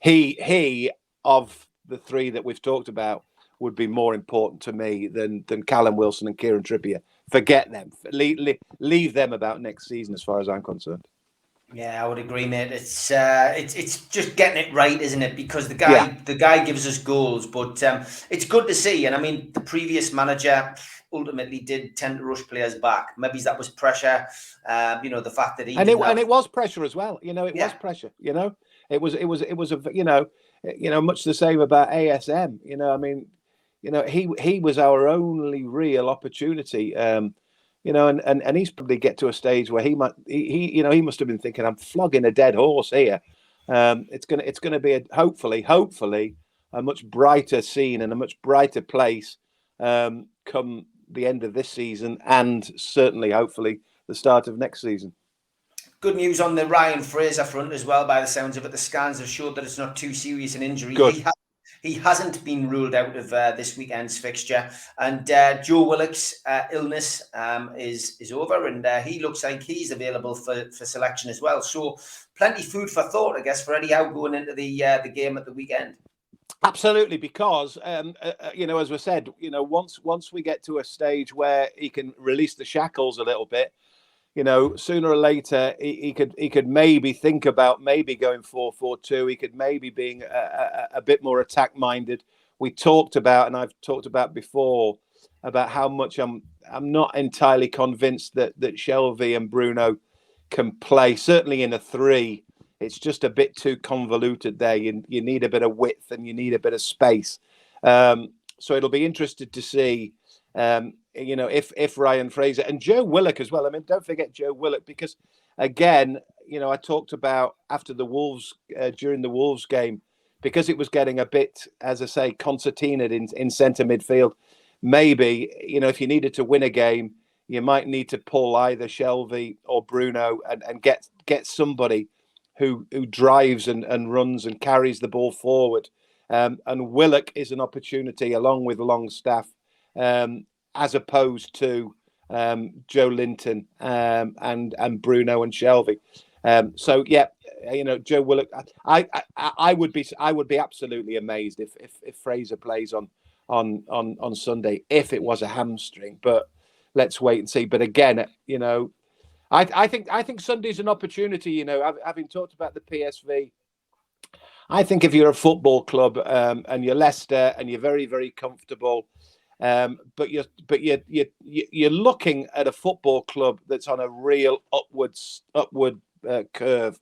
he of the 3 that we've talked about would be more important to me than Callum Wilson and Kieran Trippier. Forget them. Leave them about next season, as far as I'm concerned. Yeah, I would agree, mate. It's just getting it right, isn't it? Because the guy gives us goals, but it's good to see. And I mean, the previous manager ultimately did tend to rush players back. Maybe that was pressure. The fact that it was pressure as well. Was pressure. It was much the same about ASM. I mean, he was our only real opportunity. And he's probably get to a stage where he must have been thinking, I'm flogging a dead horse here. It's gonna be hopefully a much brighter scene and a much brighter place come the end of this season, and certainly hopefully the start of next season. Good news on the Ryan Fraser front as well, by the sounds of it. The scans have showed that it's not too serious an injury. Good. he hasn't been ruled out of this weekend's fixture. And Joe Willock's illness is over, and he looks like he's available for selection as well. So plenty food for thought, I guess, for Eddie Howe going into the game at the weekend. Absolutely, because as we said, once we get to a stage where he can release the shackles a little bit, sooner or later he could maybe think about maybe going 4-4-2. He could maybe being a bit more attack minded. We talked about, and I've talked about before, about how much I'm not entirely convinced that Shelvey and Bruno can play. Certainly in a 3, it's just a bit too convoluted there. You need a bit of width and you need a bit of space. So it'll be interesting to see. If Ryan Fraser and Joe Willock as well. I mean, don't forget Joe Willock, because again, I talked about after the Wolves, during the Wolves game, because it was getting a bit, as I say, concertinaed in centre midfield. Maybe, if you needed to win a game, you might need to pull either Shelvey or Bruno and get somebody who drives and runs and carries the ball forward. And Willock is an opportunity along with Longstaff, as opposed to Joe Linton and Bruno and Shelvey. Joe Willock. I would be absolutely amazed if Fraser plays on Sunday if it was a hamstring. But let's wait and see. But again, I think Sunday's an opportunity. Having talked about the PSV, I think if you're a football club and you're Leicester and you're very, very comfortable, but you're looking at a football club that's on a real upward curve.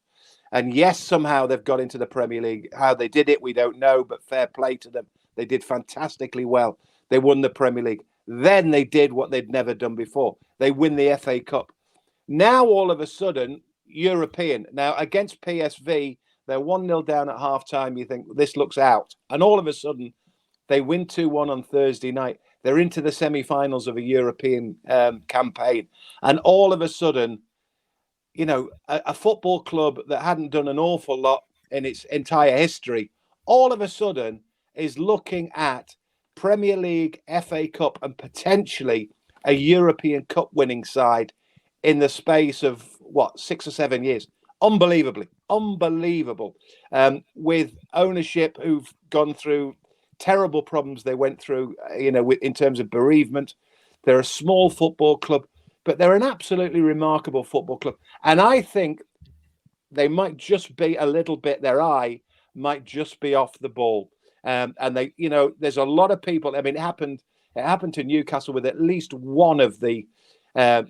And yes, somehow they've got into the Premier League. How they did it, we don't know, but fair play to them. They did fantastically well. They won the Premier League. Then they did what they'd never done before. They win the FA Cup. Now, all of a sudden, European. Now, against PSV, they're 1-0 down at half-time. You think, this looks out. And all of a sudden, they win 2-1 on Thursday night. They're into the semi-finals of a European campaign. And all of a sudden, a football club that hadn't done an awful lot in its entire history, all of a sudden is looking at Premier League, FA Cup, and potentially a European Cup winning side in the space of, 6 or 7 years. Unbelievable. With ownership who've gone through terrible problems they went through, in terms of bereavement. They're a small football club, but they're an absolutely remarkable football club. And I think they might just be a little bit, their eye might just be off the ball. And they, there's a lot of people. I mean, it happened to Newcastle with at least one of the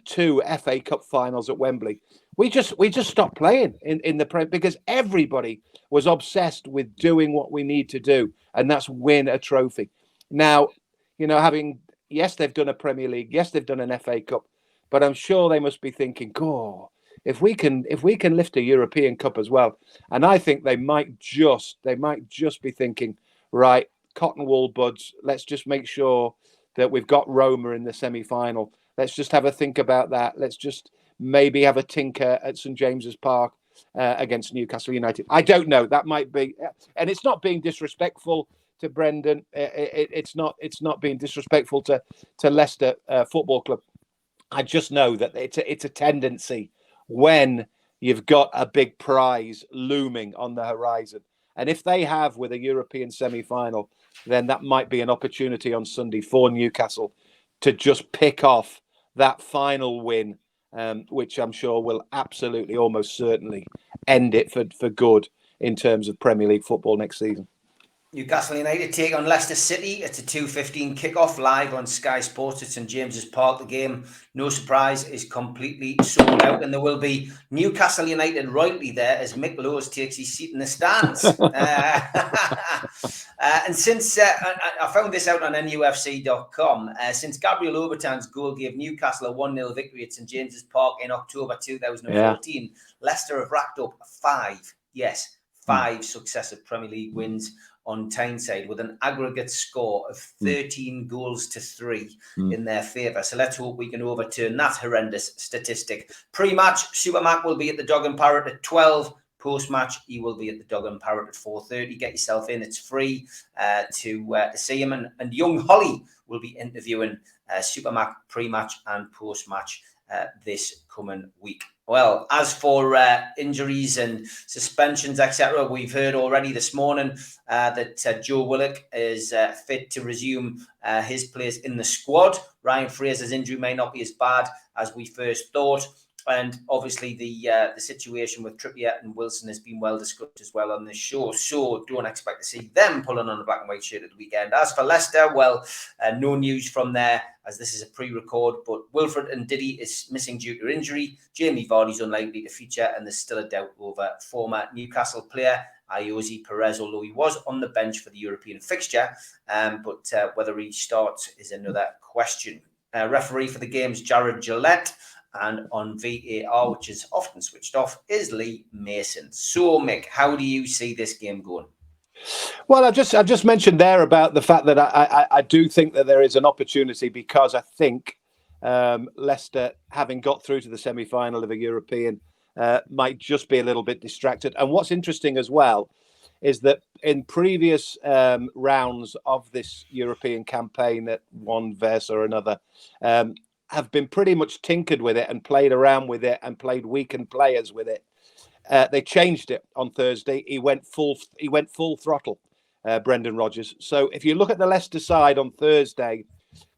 2 FA Cup finals at Wembley. We just stopped playing in the Premier because everybody was obsessed with doing what we need to do, and that's win a trophy. Now, yes, they've done a Premier League, yes, they've done an FA Cup, but I'm sure they must be thinking, "God, if we can lift a European Cup as well." And I think they might just be thinking, right, cotton wool buds. Let's just make sure that we've got Roma in the semi-final. Let's just have a think about that. Let's just maybe have a tinker at St James's Park against Newcastle United. I don't know. That might be, and it's not being disrespectful to Brendan. It's not being disrespectful to Leicester Football Club. I just know that it's a tendency when you've got a big prize looming on the horizon. And if they have with a European semi-final, then that might be an opportunity on Sunday for Newcastle to just pick off that final win, which I'm sure will absolutely, almost certainly end it for good in terms of Premier League football next season. Newcastle United take on Leicester City. It's a 2:15 kickoff live on Sky Sports at St James's Park. The game, no surprise, is completely sold out, and there will be Newcastle United royalty there as Mick Lowes takes his seat in the stands. And since I found this out on NUFC.com, since Gabriel Obertan's goal gave Newcastle a 1-0 victory at St James's Park in October 2014, Leicester have racked up 5 successive Premier League wins on Tyneside with an aggregate score of 13 goals to 3 in their favour. So let's hope we can overturn that horrendous statistic. Pre-match, Supermac will be at the Dog and Parrot at 12. Post-match, he will be at the Dog and Parrot at 4:30. Get yourself in. It's free to see him. And young Holly will be interviewing Supermac pre-match and post-match this coming week. Well, as for injuries and suspensions, etc., we've heard already this morning that Joe Willock is fit to resume his place in the squad. Ryan Fraser's injury may not be as bad as we first thought. And obviously the situation with Trippier and Wilson has been well discussed as well on this show. So don't expect to see them pulling on the black and white shirt at the weekend. As for Leicester, well, no news from there as this is a pre-record. But Wilfred Ndidi is missing due to injury. Jamie Vardy's unlikely to feature. And there's still a doubt over former Newcastle player Ayoze Perez, although he was on the bench for the European fixture. But whether he starts is another question. Referee for the game's Jared Gillette. And on VAR, which is often switched off, is Lee Mason. So, Mick, how do you see this game going? Well, I just mentioned there about the fact that I do think that there is an opportunity because I think Leicester, having got through to the semi-final of a European, might just be a little bit distracted. And what's interesting as well is that in previous rounds of this European campaign at one verse or another, have been pretty much tinkered with it and played around with it and played weakened players with it. They changed it on Thursday. He went full throttle, Brendan Rodgers. So if you look at the Leicester side on Thursday,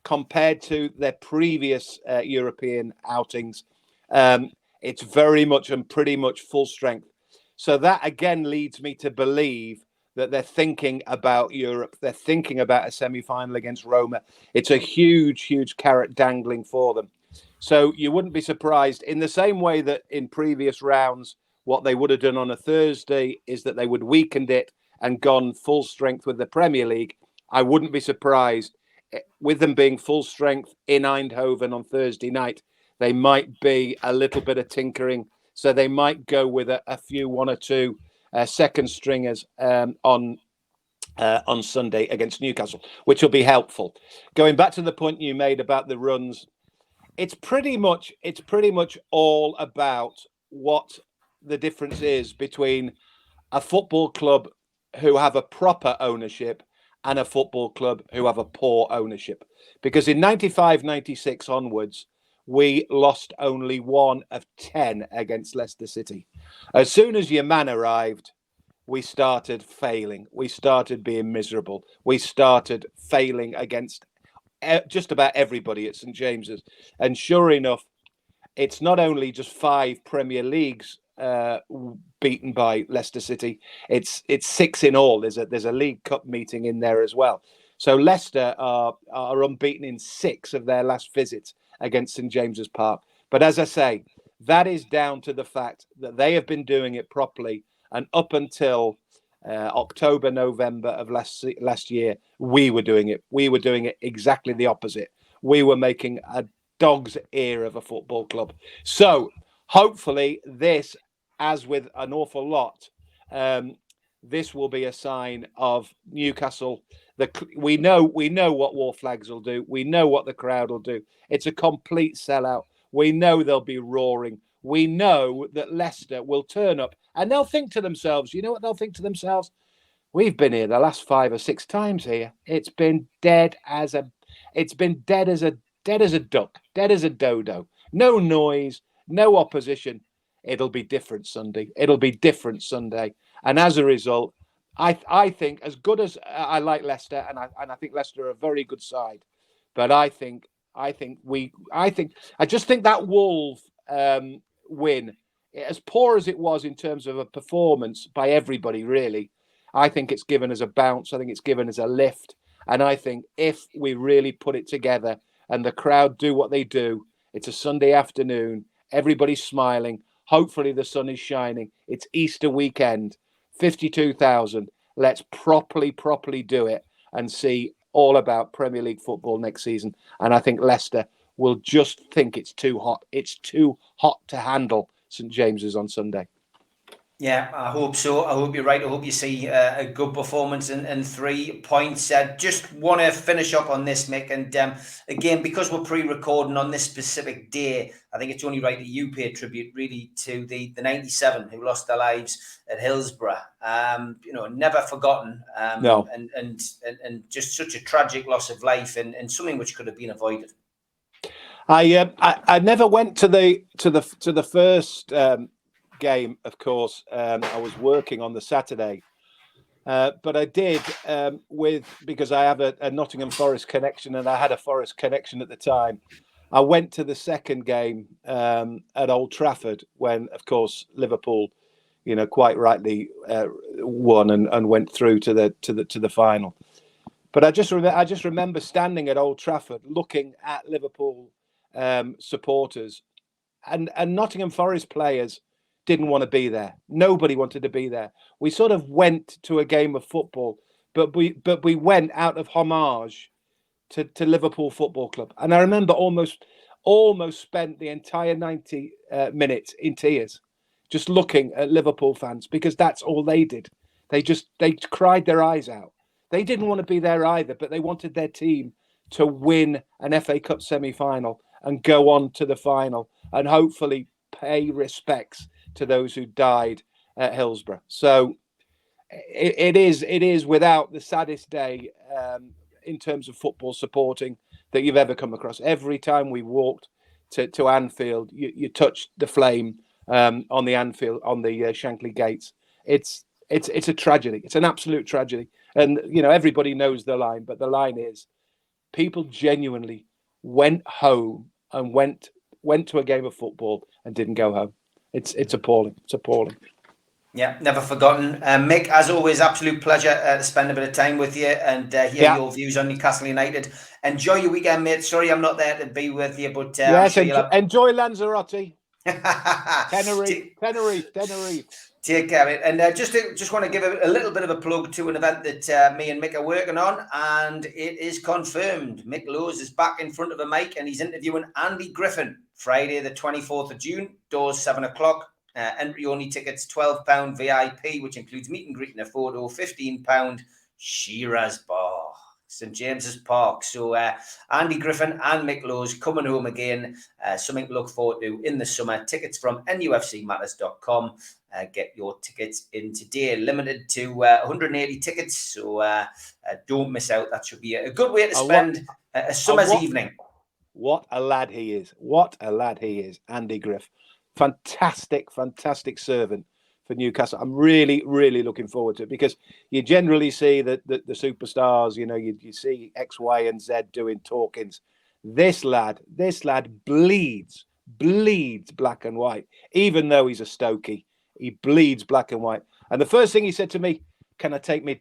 compared to their previous European outings, it's very much and pretty much full strength. So that again leads me to believe that they're thinking about Europe. They're thinking about a semi-final against Roma. It's a huge, huge carrot dangling for them. So you wouldn't be surprised in the same way that in previous rounds, what they would have done on a Thursday is that they would weakened it and gone full strength with the Premier League. I wouldn't be surprised with them being full strength in Eindhoven on Thursday night. They might be a little bit of tinkering. So they might go with a few, one or two second stringers on Sunday against Newcastle, which will be helpful. Going back to the point you made about the runs, it's pretty much all about what the difference is between a football club who have a proper ownership and a football club who have a poor ownership. Because in 95-96 onwards, we lost only 1 of 10 against Leicester City. As soon as your man arrived, we started failing. We started being miserable. We started failing against just about everybody at St James's. And sure enough, it's not only just 5 Premier Leagues beaten by Leicester City. It's 6 in all. There's a League Cup meeting in there as well. So Leicester are unbeaten in 6 of their last visits against St James's Park. But as I say, that is down to the fact that they have been doing it properly. And up until October, November of last year, we were doing it. We were doing it exactly the opposite. We were making a dog's ear of a football club. So hopefully this, as with an awful lot, this will be a sign of Newcastle. We know what War Flags will do. We know what the crowd will do. It's a complete sellout. We know they'll be roaring. We know that Leicester will turn up and they'll think to themselves, you know what they'll think to themselves? We've been here the last 5 or 6 times here. It's been dead as a duck, dead as a dodo. No noise, no opposition. It'll be different Sunday. It'll be different Sunday. And as a result, I think, as good as I like Leicester, and I think Leicester are a very good side, but I just think that Wolves win, as poor as it was in terms of a performance by everybody, really, I think it's given us a bounce. I think it's given us a lift. And I think if we really put it together and the crowd do what they do, it's a Sunday afternoon, everybody's smiling. Hopefully the sun is shining. It's Easter weekend, 52,000. Let's properly do it and see all about Premier League football next season. And I think Leicester will just think it's too hot. It's too hot to handle St James's on Sunday. Yeah, I hope so. I hope you're right. I hope you see a good performance and 3 points. Just want to finish up on this, Mick. And again, because we're pre-recording on this specific day, I think it's only right that you pay tribute really to the 97 who lost their lives at Hillsborough. Never forgotten. No. And just such a tragic loss of life and something which could have been avoided. I never went to the first game, of course. I was working on the Saturday, but I did because I have a Nottingham Forest connection, and I had a Forest connection at the time. I went to the second game at Old Trafford when, of course, Liverpool, quite rightly won and went through to the final. But I just remember standing at Old Trafford looking at Liverpool supporters, and Nottingham Forest players didn't want to be there. Nobody wanted to be there. We sort of went to a game of football, but we went out of homage to Liverpool Football Club. And I remember almost spent the entire 90 minutes in tears, just looking at Liverpool fans, because that's all they did. They cried their eyes out. They didn't want to be there either, but they wanted their team to win an FA Cup semi-final and go on to the final and hopefully pay respects to those who died at Hillsborough. So it is without the saddest day in terms of football supporting that you've ever come across. Every time we walked to Anfield, you touched the flame on the Anfield, on the Shankly gates. It's a tragedy. It's an absolute tragedy. And everybody knows the line, but the line is people genuinely went home and went to a game of football and didn't go home. It's appalling. It's appalling. Yeah, never forgotten. Mick, as always, absolute pleasure to spend a bit of time with you and hear your views on Newcastle United. Enjoy your weekend, mate. Sorry I'm not there to be with you, but yes, sure enjoy Lanzarote. Tenerife. Take care of it. And just want to give a little bit of a plug to an event that me and Mick are working on, and it is confirmed. Mick Lowes is back in front of a mic, and he's interviewing Andy Griffin Friday, the 24th of June, doors 7:00. Entry-only tickets, £12 VIP, which includes meet and greet and a photo, £15 Shiraz Bar, St James's Park. So Andy Griffin and Mick Lowes coming home again, something to look forward to in the summer. Tickets from NUFCmatters.com. Get your tickets in today. Limited to 180 tickets, so don't miss out. That should be a good way to spend a summer's evening. What a lad he is. What a lad he is, Andy Griff. Fantastic servant for Newcastle. I'm really, really looking forward to it, because you generally see that the superstars, you see X, Y, and Z doing talkings. This lad bleeds black and white. Even though he's a Stokey, he bleeds black and white. And the first thing he said to me, can I take my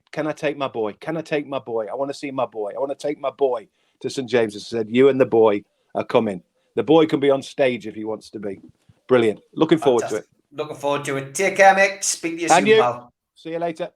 boy? Can I take my boy? I want to see my boy. I want to take my boy to St James's. I said, you and the boy are coming. The boy can be on stage if he wants to be. Brilliant. Looking forward to it. Looking forward to it. Take care, Mick. Speak to you soon, pal. See you later.